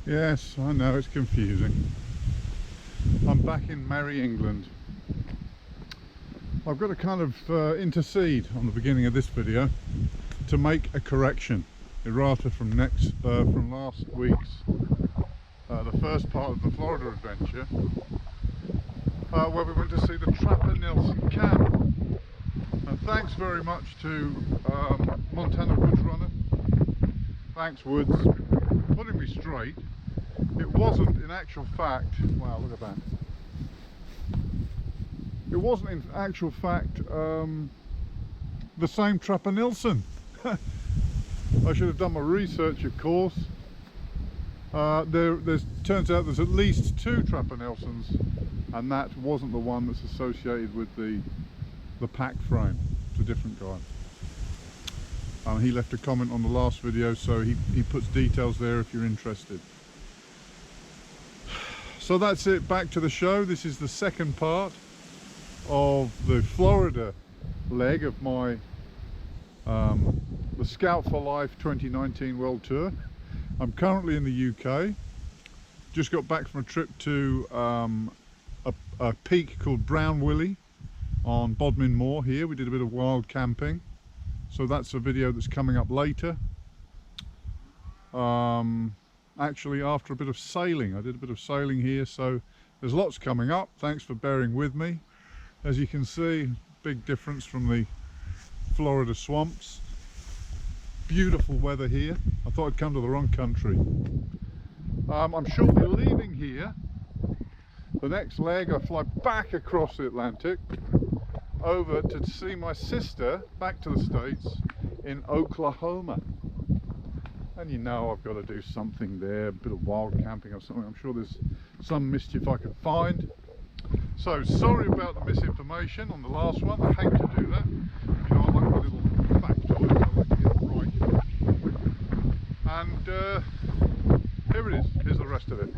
Yes, I know it's confusing. I'm back in merry England. I've got to kind of intercede on the beginning of this video to make a correction, errata from last week's, the first part of the Florida adventure, where we went to see the Trapper Nilsson camp. And thanks very much to Montana Woods Runner. Thanks Woods, putting me straight. It wasn't in actual fact, wow, look at that. It wasn't in actual fact the same Trapper Nilsson. I should have done my research, of course. Turns out there's at least 2 Trapper Nilssons, and that wasn't the one that's associated with the pack frame. It's a different guy. He left a comment on the last video, so he puts details there if you're interested. So that's it, back to the show. This is the second part of the Florida leg of my the Scoutforlife 2019 World Tour. I'm currently in the UK. Just got back from a trip to a peak called Brown Willie on Bodmin Moor here. We did a bit of wild camping, so that's a video that's coming up later. Actually, after a bit of sailing, I did a bit of sailing here, so there's lots coming up. Thanks for bearing with me. As you can see, big difference from the Florida swamps. Beautiful weather here. I thought I'd come to the wrong country. I'm shortly leaving here. The next leg, I fly back across the Atlantic over to see my sister back to the States in Oklahoma. And you know I've got to do something there, a bit of wild camping or something. I'm sure there's some mischief I can find. So sorry about the misinformation on the last one. I hate to do that. You know, I like my little factoids, I like to get it right. And here it is. Here's the rest of it.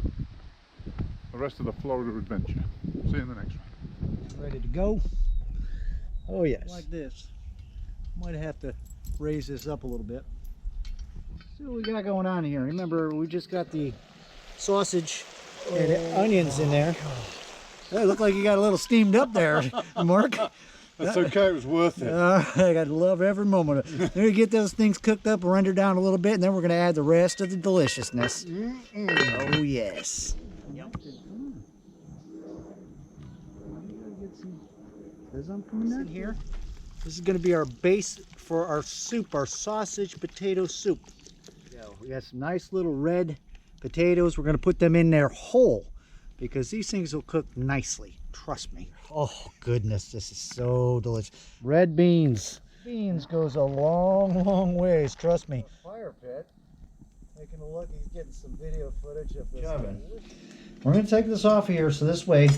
The rest of the Florida adventure. See you in the next one. Ready to go? Oh yes. Like this. Might have to raise this up a little bit. See what we got going on here. Remember, we just got the sausage and onions in there. Hey, look like you got a little steamed up there, Mark. That's okay, it was worth it. I gotta love every moment of it. Let me get those things cooked up and rendered down a little bit, and then we're gonna add the rest of the deliciousness. Oh yes. Yep. Here. This is gonna be our base for our soup, our sausage potato soup. Yeah, we got some nice little red potatoes. We're gonna put them in there whole, because these things will cook nicely, trust me. Oh goodness, this is so delicious. Red beans. Beans goes a long ways, trust me. Fire pit. Taking a look, he's getting some video footage of this. We're gonna take this off here, so this way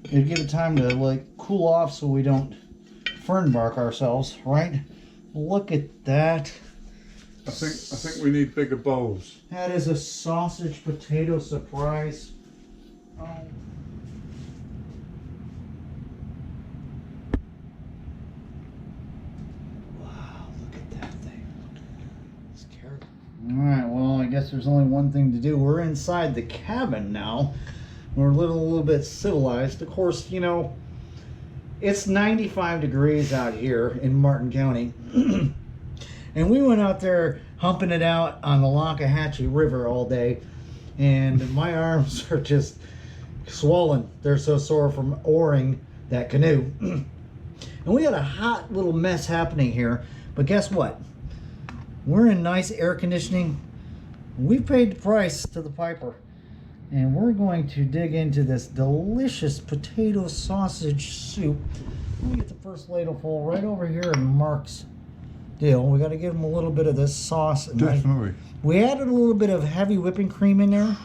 it'll give it time to like cool off so we don't fern bark ourselves, right? Look at that. I think we need bigger bowls. That is a sausage potato surprise. Oh. Wow, look at that thing. It's carrot. Alright, well, I guess there's only one thing to do. We're inside the cabin now. We're living a little bit civilized. Of course, you know, it's 95 degrees out here in Martin County. And we went out there humping it out on the Lockahachie River all day. And my arms are just swollen. They're so sore from oaring that canoe. And we got a hot little mess happening here. But guess what? We're in nice air conditioning. We've paid the price to the piper. And we're going to dig into this delicious potato sausage soup. Let me get the first ladle full right over here in Mark's deal. We got to give him a little bit of this sauce. Definitely. We added a little bit of heavy whipping cream in there.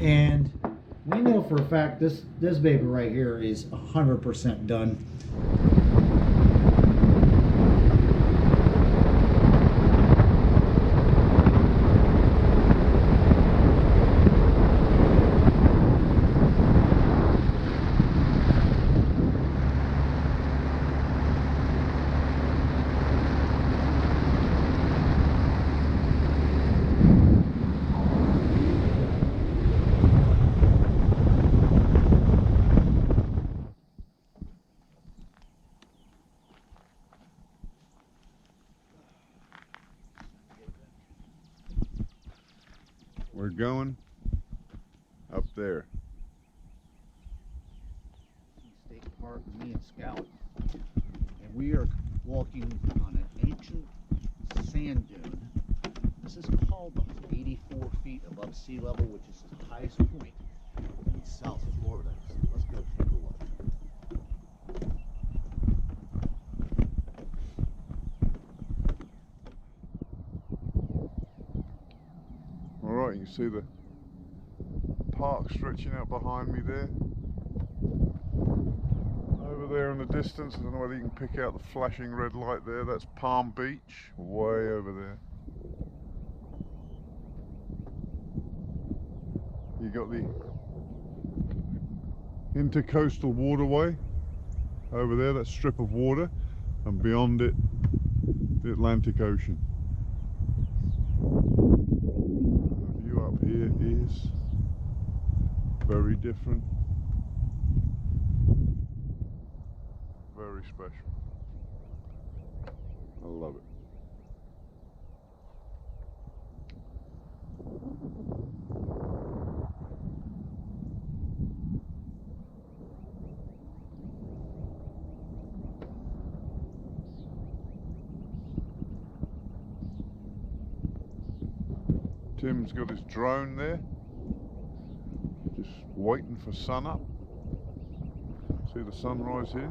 And we know for a fact this baby right here is 100% done. We're going up there. State Park, me and Scout. And we are walking on an ancient sand dune. This is called 84 feet above sea level, which is the highest point in South Florida. So let's go take a look. Alright, you can see the park stretching out behind me there. Over there in the distance, I don't know whether you can pick out the flashing red light there, that's Palm Beach, way over there. You got the intercoastal waterway over there, that strip of water, and beyond it, the Atlantic Ocean. The view up here is very different, very special. I love it. Tim's got his drone there, just waiting for sun up. See the sunrise here?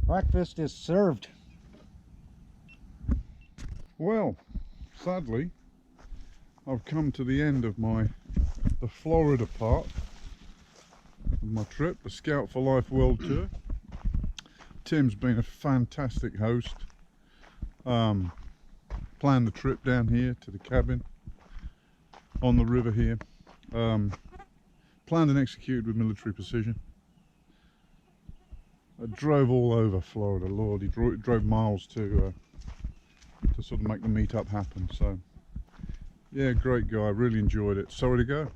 Breakfast is served. Well, sadly, I've come to the end of the Florida part of my trip, the Scout4Life World Tour. Tim's been a fantastic host. Planned the trip down here to the cabin on the river here. Planned and executed with military precision. I drove all over Florida, Lord. He drove miles to sort of make the meetup happen. So, yeah, great guy. Really enjoyed it. Sorry to go.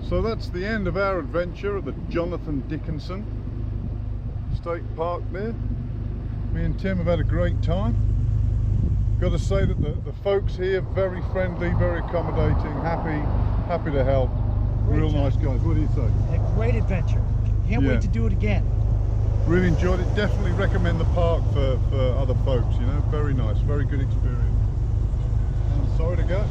So that's the end of our adventure at the Jonathan Dickinson State Park there. Me and Tim have had a great time. Got to say that the folks here, very friendly, very accommodating, happy to help. Real nice guys. What do you say? A great adventure. Can't wait to do it again. Really enjoyed it. Definitely recommend the park for other folks, you know. Very nice, very good experience. I'm sorry to go.